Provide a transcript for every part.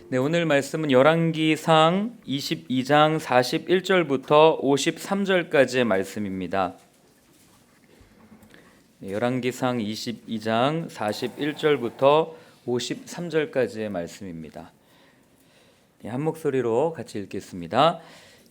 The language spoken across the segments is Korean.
네, 오늘 말씀은 열왕기상 22장 41절부터 53절까지의 말씀입니다. 네, 열왕기상 22장 41절부터 53절까지의 말씀입니다. 네, 한 목소리로 같이 읽겠습니다.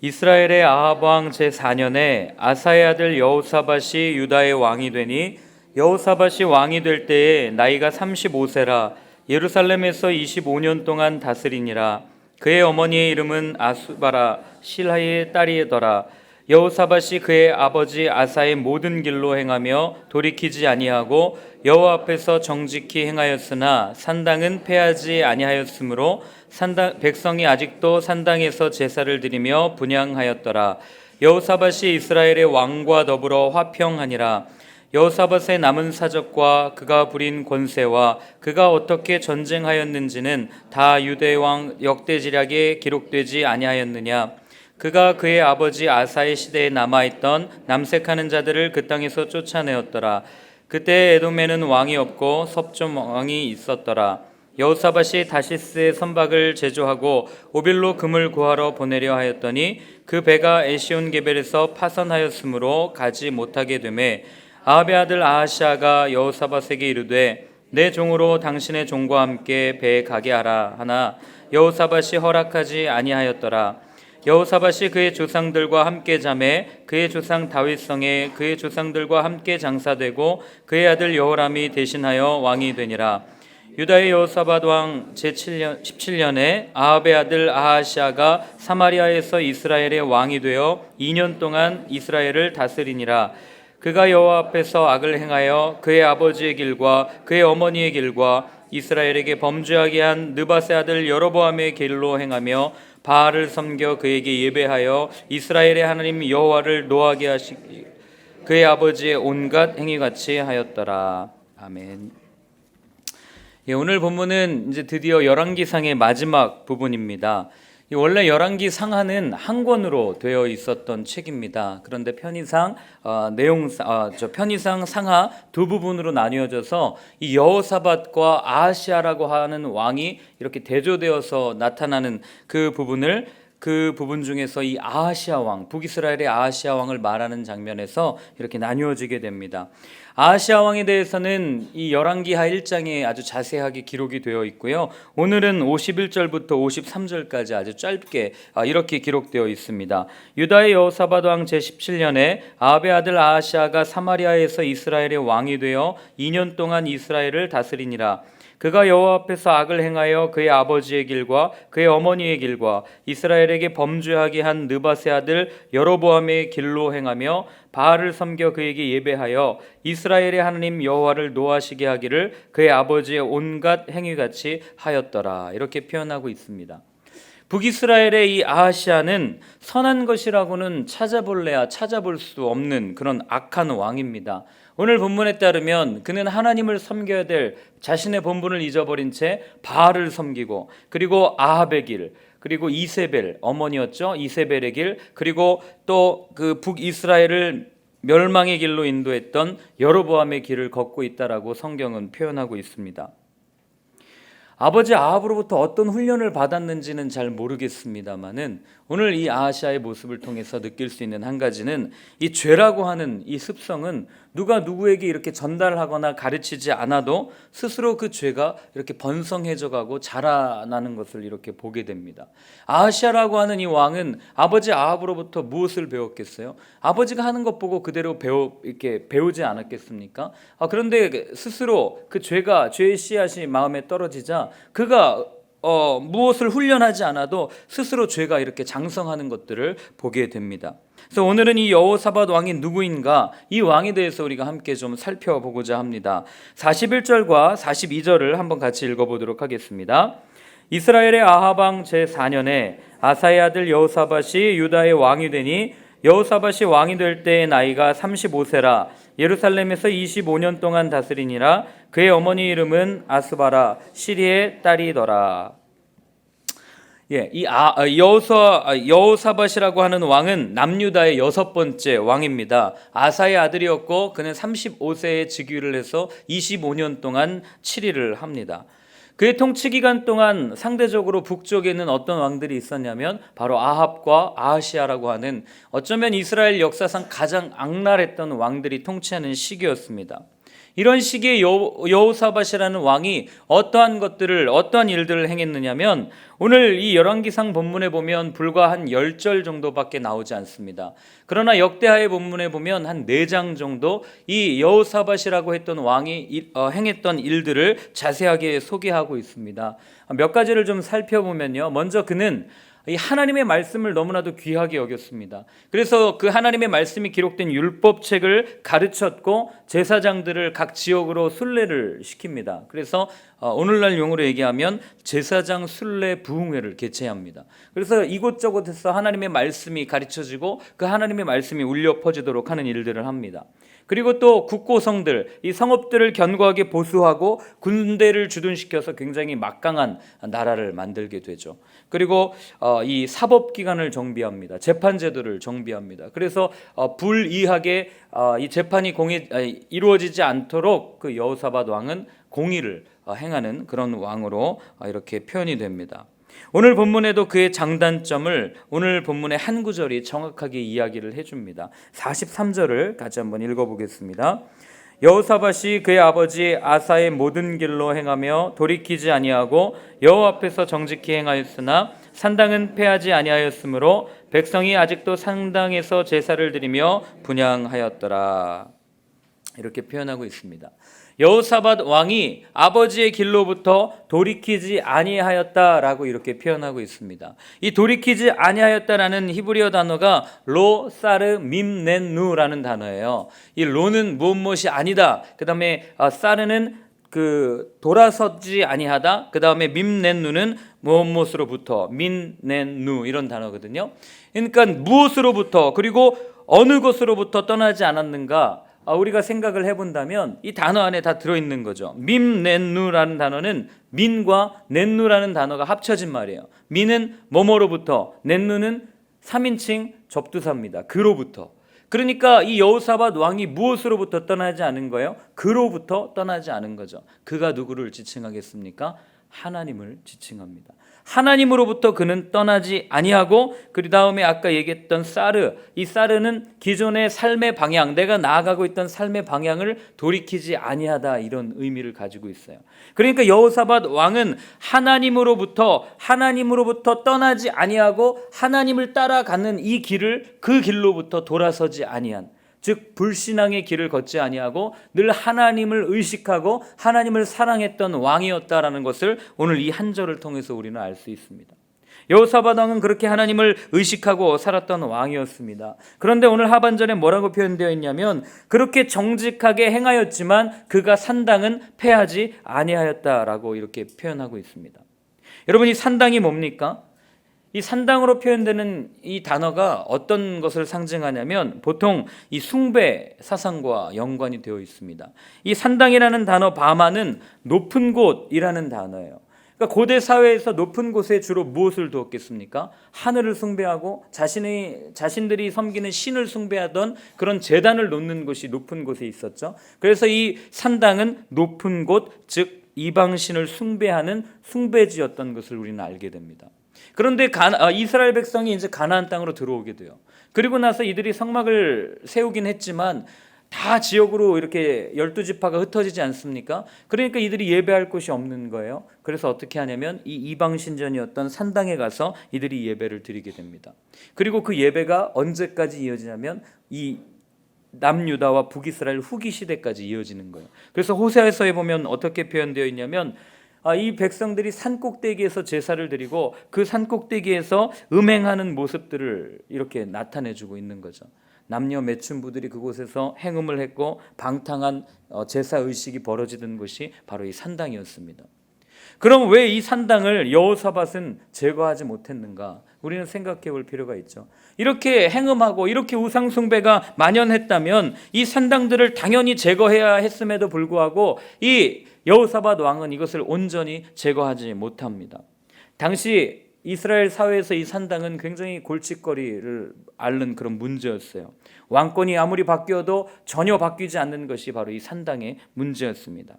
이스라엘의 아합 왕 제4년에 아사의 아들 여호사밧이 유다의 왕이 되니 여호사밧이 왕이 될 때에 나이가 35세라 예루살렘에서 25년 동안 다스리니라. 그의 어머니의 이름은 아수바라 실하의 딸이더라. 여호사밧이 그의 아버지 아사의 모든 길로 행하며 돌이키지 아니하고 여호와 앞에서 정직히 행하였으나 산당은 패하지 아니하였으므로 백성이 아직도 산당에서 제사를 드리며 분향하였더라. 여호사밧이 이스라엘의 왕과 더불어 화평하니라. 여호사밧의 남은 사적과 그가 부린 권세와 그가 어떻게 전쟁하였는지는 다 유대 왕 역대지략에 기록되지 아니하였느냐. 그가 그의 아버지 아사의 시대에 남아있던 남색하는 자들을 그 땅에서 쫓아내었더라. 그때 에돔에는 왕이 없고 섭좀 왕이 있었더라. 여호사밧이 다시스에 선박을 제조하고 오빌로 금을 구하러 보내려 하였더니 그 배가 에시온게벨에서 파선하였으므로 가지 못하게 되매 아합의 아들 아하시아가 여호사밧에게 이르되 내 종으로 당신의 종과 함께 배에 가게 하라 하나 여호사밧이 허락하지 아니하였더라. 여호사밧이 그의 조상들과 함께 잠에 그의 조상 다윗성에 그의 조상들과 함께 장사되고 그의 아들 여호람이 대신하여 왕이 되니라. 유다의 여호사밧 왕 제7년 17년에 아합의 아들 아하시아가 사마리아에서 이스라엘의 왕이 되어 2년 동안 이스라엘을 다스리니라. 그가 여호와 앞에서 악을 행하여 그의 아버지의 길과 그의 어머니의 길과 이스라엘에게 범죄하게 한 느밧의 아들 여로보암의 길로 행하며 바알을 섬겨 그에게 예배하여 이스라엘의 하나님 여호와를 노하게 하시기 그의 아버지의 온갖 행위같이 하였더라. 아멘. 오늘 본문은 이제 드디어 열왕기상의 마지막 부분입니다. 원래 열왕기 상하는 한 권으로 되어 있었던 책입니다. 그런데 편의상 편의상 상하 두 부분으로 나뉘어져서 이 여호사밧과 아하시아라고 하는 왕이 이렇게 대조되어서 나타나는 그 부분 중에서 이 아하시아 왕, 북이스라엘의 아하시아 왕을 말하는 장면에서 이렇게 나뉘어지게 됩니다. 아하시아 왕에 대해서는 이 열왕기하 1장에 아주 자세하게 기록이 되어 있고요. 오늘은 51절부터 53절까지 아주 짧게 이렇게 기록되어 있습니다. 유다의 여호사밧 왕 제17년에 아합의 아들 아하시아가 사마리아에서 이스라엘의 왕이 되어 2년 동안 이스라엘을 다스리니라. 그가 여호와 앞에서 악을 행하여 그의 아버지의 길과 그의 어머니의 길과 이스라엘에게 범죄하게 한 느밧의 아들 여로보암의 길로 행하며 바알을 섬겨 그에게 예배하여 이스라엘의 하나님 여호와를 노하시게 하기를 그의 아버지의 온갖 행위같이 하였더라. 이렇게 표현하고 있습니다. 북이스라엘의 이 아하시아는 선한 것이라고는 찾아볼 수 없는 그런 악한 왕입니다. 오늘 본문에 따르면 그는 하나님을 섬겨야 될 자신의 본분을 잊어버린 채 바알을 섬기고 그리고 아합의 길 그리고 이세벨 어머니였죠. 이세벨의 길 그리고 또 그 북이스라엘을 멸망의 길로 인도했던 여로보암의 길을 걷고 있다라고 성경은 표현하고 있습니다. 아버지 아합으로부터 어떤 훈련을 받았는지는 잘 모르겠습니다만은 오늘 이 아하시아의 모습을 통해서 느낄 수 있는 한 가지는 이 죄라고 하는 이 습성은 누가 누구에게 이렇게 전달하거나 가르치지 않아도 스스로 그 죄가 이렇게 번성해져 가고 자라나는 것을 이렇게 보게 됩니다. 아하시아라고 하는 이 왕은 아버지 아합으로부터 무엇을 배웠겠어요? 아버지가 하는 것 보고 그대로 이렇게 배우지 않았겠습니까? 그런데 스스로 그 죄의 씨앗이 마음에 떨어지자 그가 무엇을 훈련하지 않아도 스스로 죄가 이렇게 장성하는 것들을 보게 됩니다. 그래서 오늘은 이 여호사밧 왕이 누구인가, 이 왕에 대해서 우리가 함께 좀 살펴보고자 합니다. 41절과 42절을 한번 같이 읽어보도록 하겠습니다. 이스라엘의 아합 왕 제4년에 아사의 아들 여호사밧이 유다의 왕이 되니 여호사밧이 왕이 될 때의 나이가 35세라 예루살렘에서 25년 동안 다스리니라. 그의 어머니 이름은 아스바라 시리의 딸이더라. 이 여호사밧이라고 하는 왕은 남유다의 6번째 왕입니다. 아사의 아들이었고 그는 35세에 즉위를 해서 25년 동안 치리를 합니다. 그의 통치 기간 동안 상대적으로 북쪽에는 어떤 왕들이 있었냐면 바로 아합과 아하시아라고 하는 어쩌면 이스라엘 역사상 가장 악랄했던 왕들이 통치하는 시기였습니다. 이런 시기에 여호사밧이라는 왕이 어떠한 일들을 행했느냐면 오늘 이 열왕기상 본문에 보면 불과 한 10절 정도밖에 나오지 않습니다. 그러나 역대하의 본문에 보면 한 4장 정도 이 여호사밧이라고 했던 왕이 행했던 일들을 자세하게 소개하고 있습니다. 몇 가지를 좀 살펴보면요. 먼저 그는 이 하나님의 말씀을 너무나도 귀하게 여겼습니다. 그래서 그 하나님의 말씀이 기록된 율법책을 가르쳤고 제사장들을 각 지역으로 순례를 시킵니다. 그래서 오늘날 용어로 얘기하면 제사장 순례 부흥회를 개최합니다. 그래서 이곳저곳에서 하나님의 말씀이 가르쳐지고 그 하나님의 말씀이 울려 퍼지도록 하는 일들을 합니다. 그리고 또 국고성들, 이 성읍들을 견고하게 보수하고 군대를 주둔시켜서 굉장히 막강한 나라를 만들게 되죠. 그리고 이 사법기관을 정비합니다. 재판제도를 정비합니다. 그래서 불이하게 이 재판이 이루어지지 않도록 그 여호사밧 왕은 공의를 행하는 그런 왕으로 이렇게 표현이 됩니다. 오늘 본문에도 그의 장단점을 오늘 본문의 한 구절이 정확하게 이야기를 해줍니다. 43절을 같이 한번 읽어보겠습니다. 여호사밧이 그의 아버지 아사의 모든 길로 행하며 돌이키지 아니하고 여호와 앞에서 정직히 행하였으나 산당은 패하지 아니하였으므로 백성이 아직도 산당에서 제사를 드리며 분향하였더라. 이렇게 표현하고 있습니다. 여호사밧 왕이 아버지의 길로부터 돌이키지 아니하였다라고 이렇게 표현하고 있습니다. 이 돌이키지 아니하였다라는 히브리어 단어가 로 사르 밈넨누라는 단어예요. 이 로는 무엇이 아니다. 그다음에 사르는 그 돌아서지 아니하다. 그다음에 밈넨누는 무엇으로부터 민넨누 이런 단어거든요. 그러니까 무엇으로부터 그리고 어느 것으로부터 떠나지 않았는가? 우리가 생각을 해본다면 이 단어 안에 다 들어있는 거죠. 밈넨누라는 단어는 민과 넨누라는 단어가 합쳐진 말이에요. 민은 뭐뭐로부터, 넨누는 3인칭 접두사입니다. 그로부터. 그러니까 이 여호사밧 왕이 무엇으로부터 떠나지 않은 거예요? 그로부터 떠나지 않은 거죠. 그가 누구를 지칭하겠습니까? 하나님을 지칭합니다. 하나님으로부터 그는 떠나지 아니하고 그 다음에 아까 얘기했던 사르, 이 사르는 기존의 삶의 방향, 내가 나아가고 있던 삶의 방향을 돌이키지 아니하다 이런 의미를 가지고 있어요. 그러니까 여호사밧 왕은 하나님으로부터 떠나지 아니하고 하나님을 따라가는 이 길을 그 길로부터 돌아서지 아니한, 즉 불신앙의 길을 걷지 아니하고 늘 하나님을 의식하고 하나님을 사랑했던 왕이었다라는 것을 오늘 이 한 절을 통해서 우리는 알 수 있습니다. 여호사밧 왕은 그렇게 하나님을 의식하고 살았던 왕이었습니다. 그런데 오늘 하반절에 뭐라고 표현되어 있냐면 그렇게 정직하게 행하였지만 그가 산당은 패하지 아니하였다라고 이렇게 표현하고 있습니다. 여러분, 이 산당이 뭡니까? 이 산당으로 표현되는 이 단어가 어떤 것을 상징하냐면 보통 이 숭배 사상과 연관이 되어 있습니다. 이 산당이라는 단어 바마는 높은 곳이라는 단어예요. 그러니까 고대 사회에서 높은 곳에 주로 무엇을 두었겠습니까? 하늘을 숭배하고 자신들이 섬기는 신을 숭배하던 그런 제단을 놓는 곳이 높은 곳에 있었죠. 그래서 이 산당은 높은 곳, 즉 이방신을 숭배하는 숭배지였던 것을 우리는 알게 됩니다. 그런데 이스라엘 백성이 이제 가나안 땅으로 들어오게 돼요. 그리고 나서 이들이 성막을 세우긴 했지만 다 지역으로 이렇게 12지파가 흩어지지 않습니까? 그러니까 이들이 예배할 곳이 없는 거예요. 그래서 어떻게 하냐면 이 이방 신전이었던 산당에 가서 이들이 예배를 드리게 됩니다. 그리고 그 예배가 언제까지 이어지냐면 이 남유다와 북이스라엘 후기 시대까지 이어지는 거예요. 그래서 호세아서에 보면 어떻게 표현되어 있냐면 이 백성들이 산꼭대기에서 제사를 드리고 그 산꼭대기에서 음행하는 모습들을 이렇게 나타내주고 있는 거죠. 남녀 매춘부들이 그곳에서 행음을 했고 방탕한 제사 의식이 벌어지던 곳이 바로 이 산당이었습니다. 그럼 왜 이 산당을 여호사밧은 제거하지 못했는가? 우리는 생각해 볼 필요가 있죠. 이렇게 행음하고 이렇게 우상 숭배가 만연했다면 이 산당들을 당연히 제거해야 했음에도 불구하고 이 여호사밧 왕은 이것을 온전히 제거하지 못합니다. 당시 이스라엘 사회에서 이 산당은 굉장히 골칫거리를 앓는 그런 문제였어요. 왕권이 아무리 바뀌어도 전혀 바뀌지 않는 것이 바로 이 산당의 문제였습니다.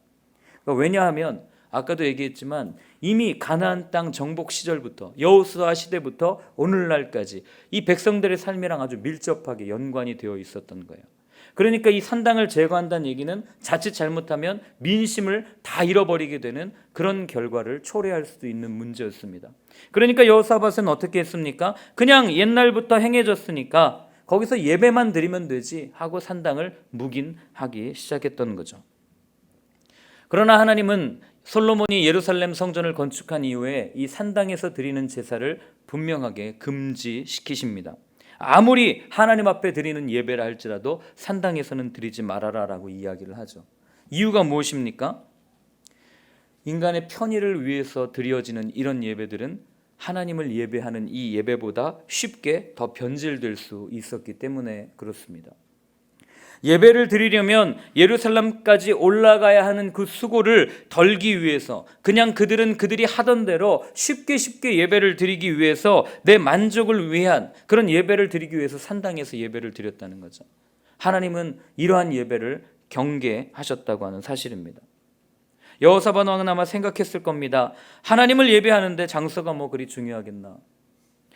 왜냐하면 아까도 얘기했지만 이미 가나안 땅 정복 시절부터 여호수아 시대부터 오늘날까지 이 백성들의 삶이랑 아주 밀접하게 연관이 되어 있었던 거예요. 그러니까 이 산당을 제거한다는 얘기는 자칫 잘못하면 민심을 다 잃어버리게 되는 그런 결과를 초래할 수도 있는 문제였습니다. 그러니까 여호사밧은 어떻게 했습니까? 그냥 옛날부터 행해졌으니까 거기서 예배만 드리면 되지 하고 산당을 묵인하기 시작했던 거죠. 그러나 하나님은 솔로몬이 예루살렘 성전을 건축한 이후에 이 산당에서 드리는 제사를 분명하게 금지시키십니다. 아무리 하나님 앞에 드리는 예배라 할지라도 산당에서는 드리지 말아라라고 이야기를 하죠. 이유가 무엇입니까? 인간의 편의를 위해서 드려지는 이런 예배들은 하나님을 예배하는 이 예배보다 쉽게 더 변질될 수 있었기 때문에 그렇습니다. 예배를 드리려면 예루살렘까지 올라가야 하는 그 수고를 덜기 위해서 그냥 그들이 하던 대로 쉽게 예배를 드리기 위해서 내 만족을 위한 그런 예배를 드리기 위해서 산당에서 예배를 드렸다는 거죠. 하나님은 이러한 예배를 경계하셨다고 하는 사실입니다. 여호사밧 왕은 아마 생각했을 겁니다. 하나님을 예배하는데 장소가 뭐 그리 중요하겠나?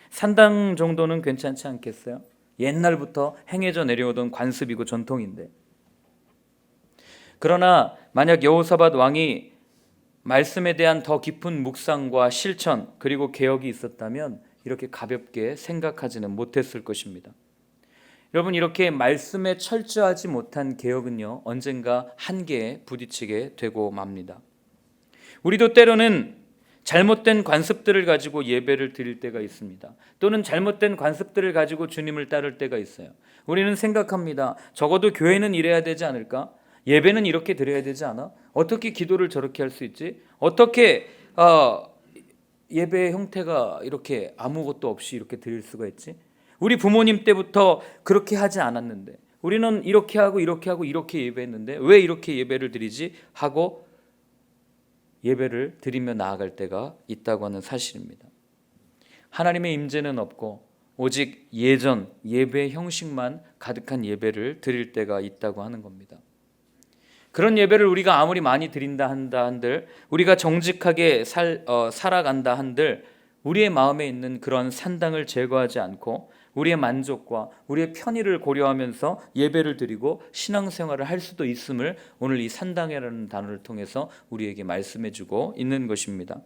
산당 정도는 괜찮지 않겠어요? 옛날부터 행해져 내려오던 관습이고 전통인데. 그러나 만약 여호사밧 왕이 말씀에 대한 더 깊은 묵상과 실천 그리고 개혁이 있었다면 이렇게 가볍게 생각하지는 못했을 것입니다. 여러분, 이렇게 말씀에 철저하지 못한 개혁은요, 언젠가 한계에 부딪히게 되고 맙니다. 우리도 때로는 잘못된 관습들을 가지고 예배를 드릴 때가 있습니다. 또는 잘못된 관습들을 가지고 주님을 따를 때가 있어요. 우리는 생각합니다. 적어도 교회는 이래야 되지 않을까? 예배는 이렇게 드려야 되지 않아? 어떻게 기도를 저렇게 할 수 있지? 어떻게 예배의 형태가 이렇게 아무것도 없이 이렇게 드릴 수가 있지? 우리 부모님 때부터 그렇게 하지 않았는데, 우리는 이렇게 하고 이렇게 예배했는데 왜 이렇게 예배를 드리지? 하고 예배를 드리며 나아갈 때가 있다고 하는 사실입니다. 하나님의 임재는 없고 오직 예전 예배 형식만 가득한 예배를 드릴 때가 있다고 하는 겁니다. 그런 예배를 우리가 아무리 많이 드린다 한들, 우리가 정직하게 살아간다 한들 우리의 마음에 있는 그런 산당을 제거하지 않고 우리의 만족과 우리의 편의를 고려하면서 예배를 드리고 신앙생활을 할 수도 있음을 오늘 이 산당이라는 단어를 통해서 우리에게 말씀해주고 있는 것입니다.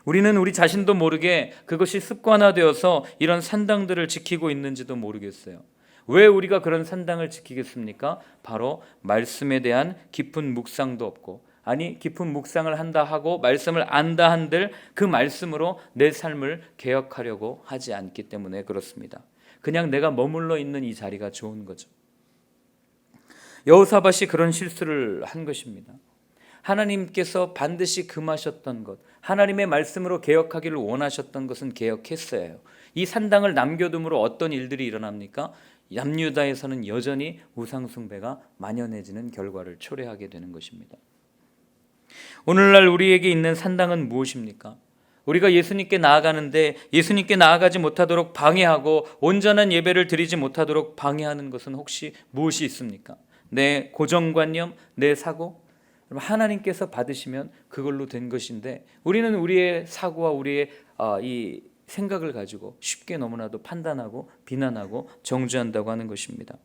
우리는 우리 자신도 모르게 그것이 습관화되어서 이런 산당들을 지키고 있는지도 모르겠어요. 왜 우리가 그런 산당을 지키겠습니까? 바로 말씀에 대한 깊은 묵상도 없고, 아니 깊은 묵상을 한다 하고 말씀을 안다 한들 그 말씀으로 내 삶을 개혁하려고 하지 않기 때문에 그렇습니다. 그냥 내가 머물러 있는 이 자리가 좋은 거죠. 여호사밧이 그런 실수를 한 것입니다. 하나님께서 반드시 금하셨던 것, 하나님의 말씀으로 개혁하기를 원하셨던 것은 개혁했어야 해요. 이 산당을 남겨둠으로 어떤 일들이 일어납니까? 남유다에서는 여전히 우상숭배가 만연해지는 결과를 초래하게 되는 것입니다. 오늘날 우리에게 있는 산당은 무엇입니까? 우리가 예수님께 나아가는데 예수님께 나아가지 못하도록 방해하고 온전한 예배를 드리지 못하도록 방해하는 것은 혹시 무엇이 있습니까? 내 고정관념, 내 사고? 하나님께서 받으시면 그걸로 된 것인데 우리는 우리의 사고와 우리의 이 생각을 가지고 쉽게 너무나도 판단하고 비난하고 정죄한다고 하는 것입니다.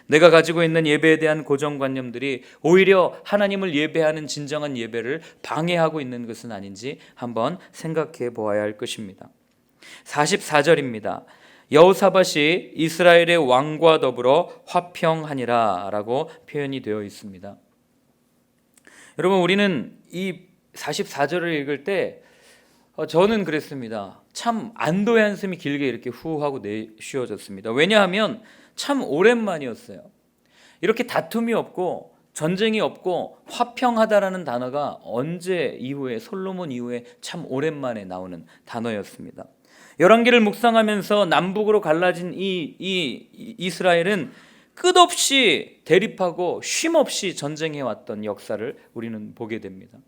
내가 가지고 있는 예배에 대한 고정관념들이 오히려 하나님을 예배하는 진정한 예배를 방해하고 있는 것은 아닌지 한번 생각해 보아야 할 것입니다. 44절입니다. 여호사밧이 이스라엘의 왕과 더불어 화평하니라 라고 표현이 되어 있습니다. 여러분, 우리는 이 44절을 읽을 때 저는 그랬습니다. 참 안도의 한숨이 길게 이렇게 후하고 내쉬어졌습니다. 왜냐하면 참 오랜만이었어요. 이렇게 다툼이 없고 전쟁이 없고 화평하다라는 단어가 언제 이후에, 솔로몬 이후에 참 오랜만에 나오는 단어였습니다. 열왕기를 묵상하면서 남북으로 갈라진 이 이스라엘은 끝없이 대립하고 쉼없이 전쟁해왔던 역사를 우리는 보게 됩니다.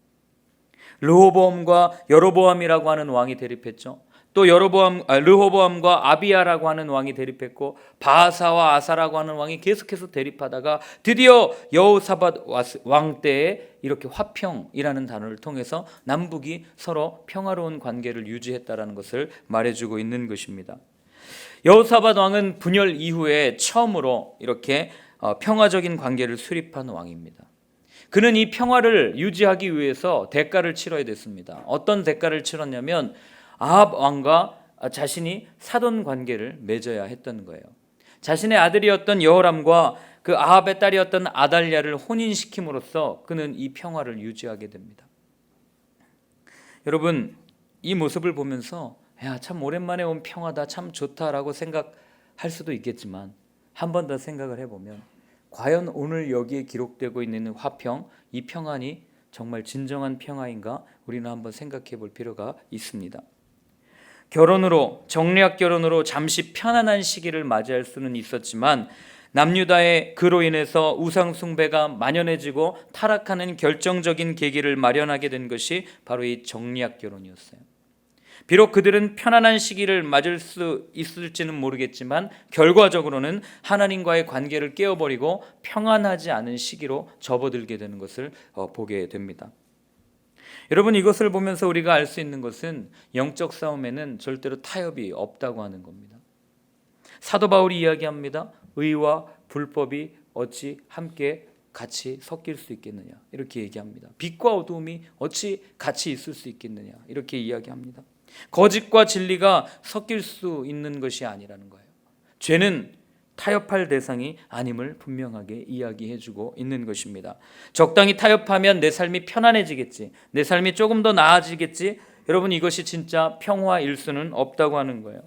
르호보암과 여로보암이라고 하는 왕이 대립했죠. 또 르호보암과 아비야라고 하는 왕이 대립했고 바하사와 아사라고 하는 왕이 계속해서 대립하다가 드디어 여호사밧 왕 때에 이렇게 화평이라는 단어를 통해서 남북이 서로 평화로운 관계를 유지했다라는 것을 말해주고 있는 것입니다. 여호사밧 왕은 분열 이후에 처음으로 이렇게 평화적인 관계를 수립한 왕입니다. 그는 이 평화를 유지하기 위해서 대가를 치러야 됐습니다. 어떤 대가를 치렀냐면 아합 왕과 자신이 사돈 관계를 맺어야 했던 거예요. 자신의 아들이었던 여호람과 그 아합의 딸이었던 아달랴를 혼인시킴으로써 그는 이 평화를 유지하게 됩니다. 여러분, 이 모습을 보면서 야, 참 오랜만에 온 평화다, 참 좋다라고 생각할 수도 있겠지만 한 번 더 생각을 해보면 과연 오늘 여기에 기록되고 있는 화평, 이 평안이 정말 진정한 평화인가 우리는 한번 생각해 볼 필요가 있습니다. 정략 결혼으로 잠시 편안한 시기를 맞이할 수는 있었지만 남유다의 그로 인해서 우상 숭배가 만연해지고 타락하는 결정적인 계기를 마련하게 된 것이 바로 이 정략 결혼이었어요. 비록 그들은 편안한 시기를 맞을 수 있을지는 모르겠지만 결과적으로는 하나님과의 관계를 깨어버리고 평안하지 않은 시기로 접어들게 되는 것을 보게 됩니다. 여러분, 이것을 보면서 우리가 알 수 있는 것은 영적 싸움에는 절대로 타협이 없다고 하는 겁니다. 사도 바울이 이야기합니다. 의와 불법이 어찌 함께 같이 섞일 수 있겠느냐 이렇게 얘기합니다. 빛과 어두움이 어찌 같이 있을 수 있겠느냐 이렇게 이야기합니다. 거짓과 진리가 섞일 수 있는 것이 아니라는 거예요. 죄는 타협할 대상이 아님을 분명하게 이야기해주고 있는 것입니다. 적당히 타협하면 내 삶이 편안해지겠지, 내 삶이 조금 더 나아지겠지. 여러분, 이것이 진짜 평화일 수는 없다고 하는 거예요.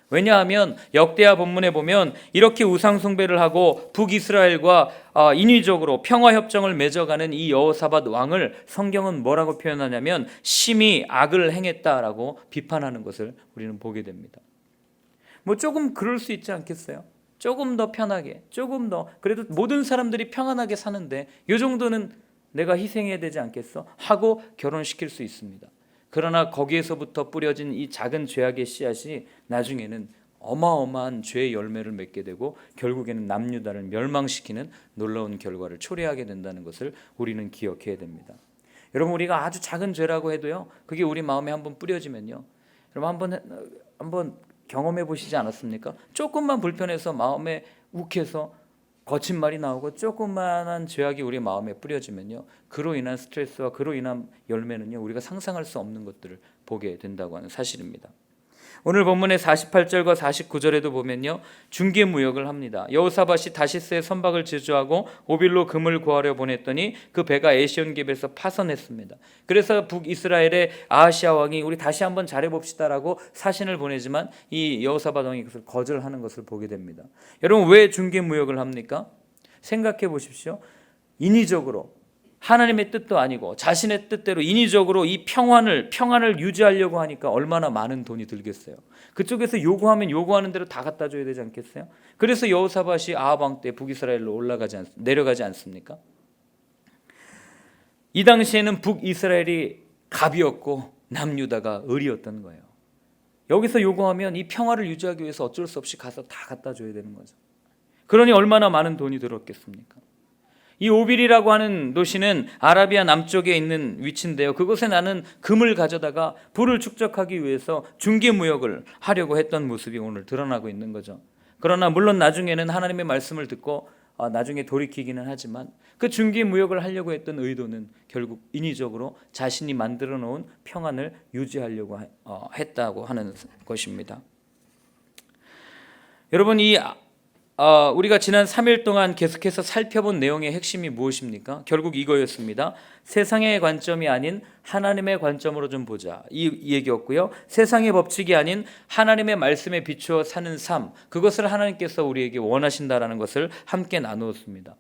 왜냐하면 역대하 본문에 보면 이렇게 우상 숭배를 하고 북이스라엘과 인위적으로 평화 협정을 맺어가는 이 여호사밧 왕을 성경은 뭐라고 표현하냐면 심히 악을 행했다라고 비판하는 것을 우리는 보게 됩니다. 뭐 조금 그럴 수 있지 않겠어요? 조금 더 편하게, 조금 더, 그래도 모든 사람들이 평안하게 사는데 이 정도는 내가 희생해야 되지 않겠어? 하고 결혼시킬 수 있습니다. 그러나 거기에서부터 뿌려진 이 작은 죄악의 씨앗이 나중에는 어마어마한 죄의 열매를 맺게 되고 결국에는 남유다를 멸망시키는 놀라운 결과를 초래하게 된다는 것을 우리는 기억해야 됩니다. 여러분, 우리가 아주 작은 죄라고 해도요, 그게 우리 마음에 한번 뿌려지면요, 여러분 한번 경험해 보시지 않았습니까? 조금만 불편해서 마음에 욱해서 거친 말이 나오고 조그만한 죄악이 우리 마음에 뿌려지면요, 그로 인한 스트레스와 그로 인한 열매는요, 우리가 상상할 수 없는 것들을 보게 된다고 하는 사실입니다. 오늘 본문의 48절과 49절에도 보면요, 중개무역을 합니다. 여호사밧이 다시스의 선박을 제주하고 오빌로 금을 구하려 보냈더니 그 배가 에시온geb에서 파선했습니다. 그래서 북이스라엘의 아하시아 왕이 우리 다시 한번 잘해봅시다라고 사신을 보내지만 이 여호사밧 왕이 그것을 거절하는 것을 보게 됩니다. 여러분, 왜 중개무역을 합니까? 생각해 보십시오. 인위적으로 하나님의 뜻도 아니고 자신의 뜻대로 인위적으로 이 평안을 유지하려고 하니까 얼마나 많은 돈이 들겠어요. 그쪽에서 요구하면 요구하는 대로 다 갖다 줘야 되지 않겠어요? 그래서 여호사밧이 아합 왕 때 북이스라엘로 내려가지 않습니까? 이 당시에는 북이스라엘이 갑이었고 남유다가 을이었던 거예요. 여기서 요구하면 이 평화를 유지하기 위해서 어쩔 수 없이 가서 다 갖다 줘야 되는 거죠. 그러니 얼마나 많은 돈이 들었겠습니까? 이 오빌이라고 하는 도시는 아라비아 남쪽에 있는 위치인데요, 그곳에 나는 금을 가져다가 부를 축적하기 위해서 중개무역을 하려고 했던 모습이 오늘 드러나고 있는 거죠. 그러나 물론 나중에는 하나님의 말씀을 듣고 나중에 돌이키기는 하지만 그 중개무역을 하려고 했던 의도는 결국 인위적으로 자신이 만들어 놓은 평안을 유지하려고 했다고 하는 것입니다. 여러분, 우리가 지난 3일 동안 계속해서 살펴본 내용의 핵심이 무엇입니까? 결국 이거였습니다. 세상의 관점이 아닌 하나님의 관점으로 좀 보자, 이 얘기였고요. 세상의 법칙이 아닌 하나님의 말씀에 비추어 사는 삶, 그것을 하나님께서 우리에게 원하신다라는 것을 함께 나누었습니다.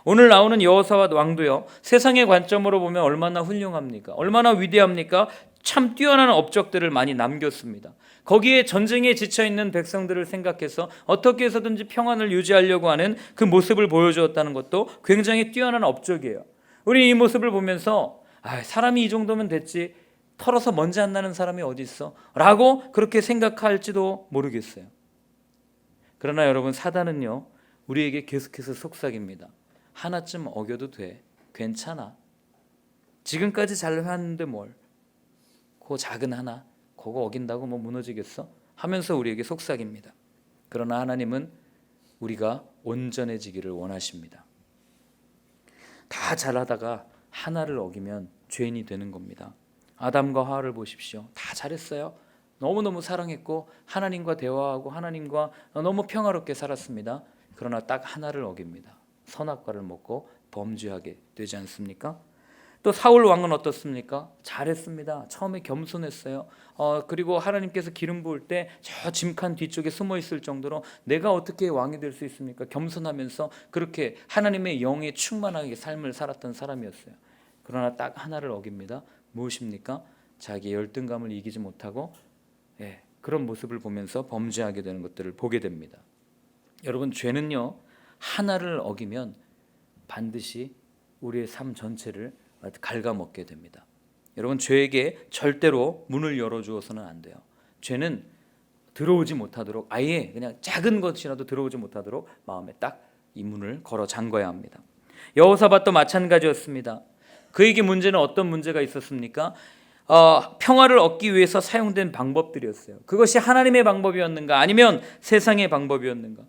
오늘 나오는 여호사밧 왕도요, 세상의 관점으로 보면 얼마나 훌륭합니까? 얼마나 위대합니까? 참 뛰어난 업적들을 많이 남겼습니다. 거기에 전쟁에 지쳐있는 백성들을 생각해서 어떻게 해서든지 평안을 유지하려고 하는 그 모습을 보여주었다는 것도 굉장히 뛰어난 업적이에요. 우리 이 모습을 보면서 사람이 이 정도면 됐지, 털어서 먼지 안 나는 사람이 어디 있어? 라고 그렇게 생각할지도 모르겠어요. 그러나 여러분, 사단은요, 우리에게 계속해서 속삭입니다. 하나쯤 어겨도 돼. 괜찮아. 지금까지 잘 해왔는데 뭘. 그 작은 하나, 그거 어긴다고 뭐 무너지겠어? 하면서 우리에게 속삭입니다. 그러나 하나님은 우리가 온전해지기를 원하십니다. 다 잘하다가 하나를 어기면 죄인이 되는 겁니다. 아담과 하와를 보십시오. 다 잘했어요. 너무너무 사랑했고 하나님과 대화하고 하나님과 너무 평화롭게 살았습니다. 그러나 딱 하나를 어깁니다. 선악과를 먹고 범죄하게 되지 않습니까? 또 사울 왕은 어떻습니까? 잘했습니다. 처음에 겸손했어요. 그리고 하나님께서 기름 부을 때 저 짐칸 뒤쪽에 숨어 있을 정도로 내가 어떻게 왕이 될 수 있습니까? 겸손하면서 그렇게 하나님의 영에 충만하게 삶을 살았던 사람이었어요. 그러나 딱 하나를 어깁니다. 무엇입니까? 자기의 열등감을 이기지 못하고 그런 모습을 보면서 범죄하게 되는 것들을 보게 됩니다. 여러분, 죄는요, 하나를 어기면 반드시 우리의 삶 전체를 갉아먹게 됩니다. 여러분, 죄에게 절대로 문을 열어주어서는 안 돼요. 죄는 들어오지 못하도록, 아예 그냥 작은 것이라도 들어오지 못하도록 마음에 딱 이 문을 걸어 잠궈야 합니다. 여호사밧도 마찬가지였습니다. 그에게 문제는 어떤 문제가 있었습니까? 평화를 얻기 위해서 사용된 방법들이었어요. 그것이 하나님의 방법이었는가, 아니면 세상의 방법이었는가?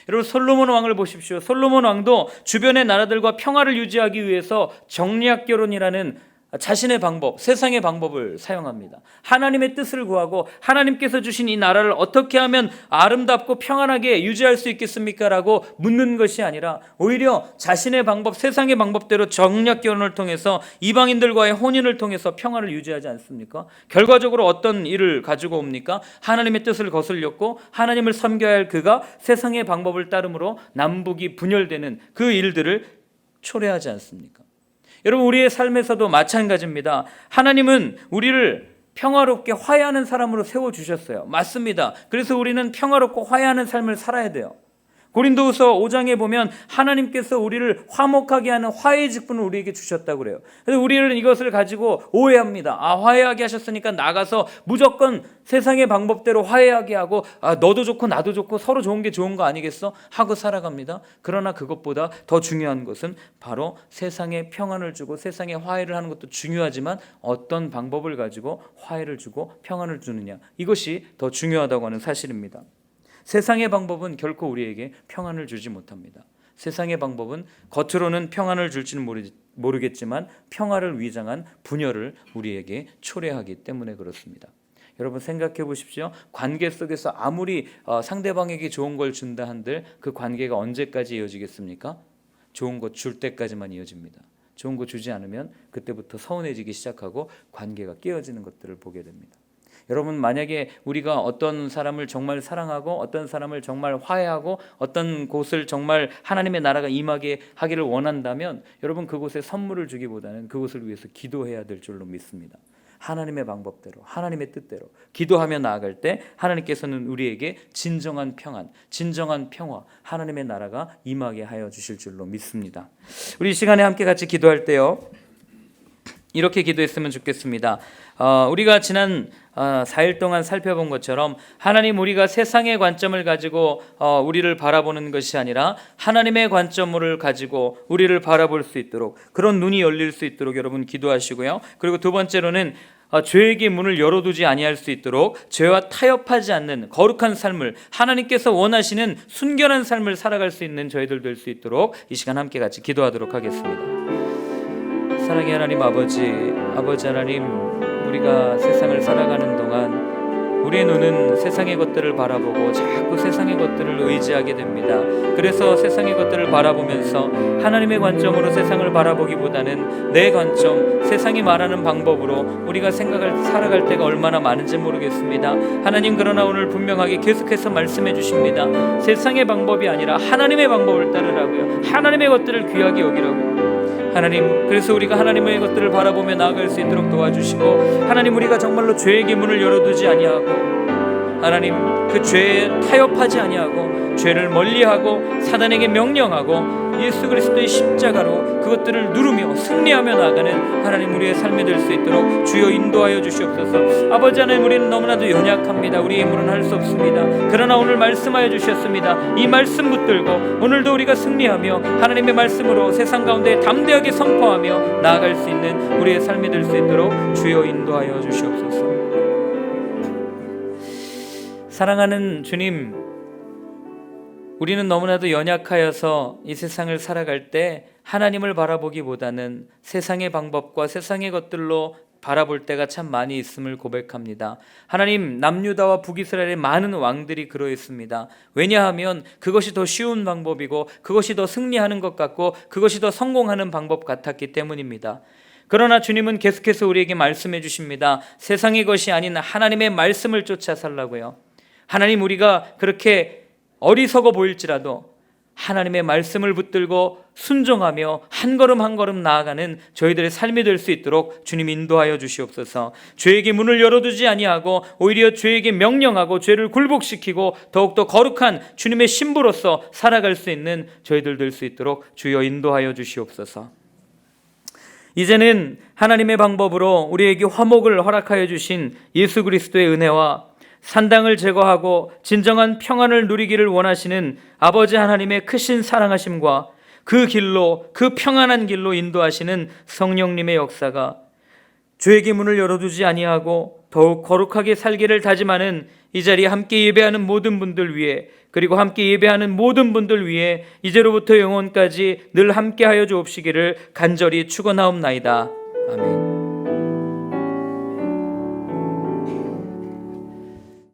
여러분, 솔로몬 왕을 보십시오. 솔로몬 왕도 주변의 나라들과 평화를 유지하기 위해서 정략 결혼이라는 자신의 방법, 세상의 방법을 사용합니다. 하나님의 뜻을 구하고 하나님께서 주신 이 나라를 어떻게 하면 아름답고 평안하게 유지할 수 있겠습니까? 라고 묻는 것이 아니라 오히려 자신의 방법, 세상의 방법대로 정략 결혼을 통해서 이방인들과의 혼인을 통해서 평화를 유지하지 않습니까? 결과적으로 어떤 일을 가지고 옵니까? 하나님의 뜻을 거슬렸고 하나님을 섬겨야 할 그가 세상의 방법을 따름으로 남북이 분열되는 그 일들을 초래하지 않습니까? 여러분, 우리의 삶에서도 마찬가지입니다. 하나님은 우리를 평화롭게 화해하는 사람으로 세워주셨어요. 맞습니다. 그래서 우리는 평화롭고 화해하는 삶을 살아야 돼요. 고린도후서 5장에 보면 하나님께서 우리를 화목하게 하는 화해의 직분을 우리에게 주셨다고 그래요. 그래서 우리는 이것을 가지고 오해합니다. 화해하게 하셨으니까 나가서 무조건 세상의 방법대로 화해하게 하고 너도 좋고 나도 좋고 서로 좋은 게 좋은 거 아니겠어? 하고 살아갑니다. 그러나 그것보다 더 중요한 것은 바로 세상에 평안을 주고 세상에 화해를 하는 것도 중요하지만 어떤 방법을 가지고 화해를 주고 평안을 주느냐, 이것이 더 중요하다고 하는 사실입니다. 세상의 방법은 결코 우리에게 평안을 주지 못합니다. 세상의 방법은 겉으로는 평안을 줄지는 모르겠지만 평화를 위장한 분열을 우리에게 초래하기 때문에 그렇습니다. 여러분, 생각해 보십시오. 관계 속에서 아무리 상대방에게 좋은 걸 준다 한들 그 관계가 언제까지 이어지겠습니까? 좋은 것 줄 때까지만 이어집니다. 좋은 거 주지 않으면 그때부터 서운해지기 시작하고 관계가 깨어지는 것들을 보게 됩니다. 여러분, 만약에 우리가 어떤 사람을 정말 사랑하고 어떤 사람을 정말 화해하고 어떤 곳을 정말 하나님의 나라가 임하게 하기를 원한다면 여러분, 그곳에 선물을 주기보다는 그곳을 위해서 기도해야 될 줄로 믿습니다. 하나님의 방법대로, 하나님의 뜻대로 기도하며 나아갈 때 하나님께서는 우리에게 진정한 평안, 진정한 평화, 하나님의 나라가 임하게 하여 주실 줄로 믿습니다. 우리 이 시간에 함께 같이 기도할 때요, 이렇게 기도했으면 좋겠습니다. 우리가 지난 4일 동안 살펴본 것처럼 하나님, 우리가 세상의 관점을 가지고 우리를 바라보는 것이 아니라 하나님의 관점을 가지고 우리를 바라볼 수 있도록, 그런 눈이 열릴 수 있도록 여러분 기도하시고요. 그리고 두 번째로는 죄에게 문을 열어두지 아니할 수 있도록 죄와 타협하지 않는 거룩한 삶을, 하나님께서 원하시는 순결한 삶을 살아갈 수 있는 저희들 될 수 있도록 이 시간 함께 같이 기도하도록 하겠습니다. 사랑의 하나님 아버지 하나님, 우리가 세상을 살아가는 동안 우리의 눈은 세상의 것들을 바라보고 자꾸 세상의 것들을 의지하게 됩니다. 그래서 세상의 것들을 바라보면서 하나님의 관점으로 세상을 바라보기보다는 내 관점, 세상이 말하는 방법으로 우리가 살아갈 때가 얼마나 많은지 모르겠습니다. 하나님, 그러나 오늘 분명하게 계속해서 말씀해 주십니다. 세상의 방법이 아니라 하나님의 방법을 따르라고요. 하나님의 것들을 귀하게 여기라고요. 하나님, 그래서 우리가 하나님의 것들을 바라보며 나아갈 수 있도록 도와주시고, 하나님, 우리가 정말로 죄에게 문을 열어두지 아니하고 하나님, 그 죄에 타협하지 아니하고 죄를 멀리하고 사단에게 명령하고 예수 그리스도의 십자가로 그것들을 누르며 승리하며 나아가는 하나님 우리의 삶이 될 수 있도록 주여 인도하여 주시옵소서. 아버지 하나님, 우리는 너무나도 연약합니다. 우리의 힘으로는 할 수 없습니다. 그러나 오늘 말씀하여 주셨습니다. 이 말씀 붙들고 오늘도 우리가 승리하며 하나님의 말씀으로 세상 가운데 담대하게 선포하며 나아갈 수 있는 우리의 삶이 될 수 있도록 주여 인도하여 주시옵소서. 사랑하는 주님, 우리는 너무나도 연약하여서 이 세상을 살아갈 때 하나님을 바라보기보다는 세상의 방법과 세상의 것들로 바라볼 때가 참 많이 있음을 고백합니다. 하나님, 남유다와 북이스라엘의 많은 왕들이 그러했습니다. 왜냐하면 그것이 더 쉬운 방법이고 그것이 더 승리하는 것 같고 그것이 더 성공하는 방법 같았기 때문입니다. 그러나 주님은 계속해서 우리에게 말씀해 주십니다. 세상의 것이 아닌 하나님의 말씀을 쫓아 살라고요. 하나님, 우리가 그렇게 어리석어 보일지라도 하나님의 말씀을 붙들고 순종하며 한 걸음 한 걸음 나아가는 저희들의 삶이 될 수 있도록 주님 인도하여 주시옵소서. 죄에게 문을 열어두지 아니하고 오히려 죄에게 명령하고 죄를 굴복시키고 더욱더 거룩한 주님의 신부로서 살아갈 수 있는 저희들 될 수 있도록 주여 인도하여 주시옵소서. 이제는 하나님의 방법으로 우리에게 화목을 허락하여 주신 예수 그리스도의 은혜와 산당을 제거하고 진정한 평안을 누리기를 원하시는 아버지 하나님의 크신 사랑하심과 그 길로, 그 평안한 길로 인도하시는 성령님의 역사가 죄에게 문을 열어두지 아니하고 더욱 거룩하게 살기를 다짐하는 이 자리에 함께 예배하는 모든 분들 위해, 그리고 함께 예배하는 모든 분들 위해 이제로부터 영원까지 늘 함께하여 주옵시기를 간절히 축원하옵나이다. 아멘.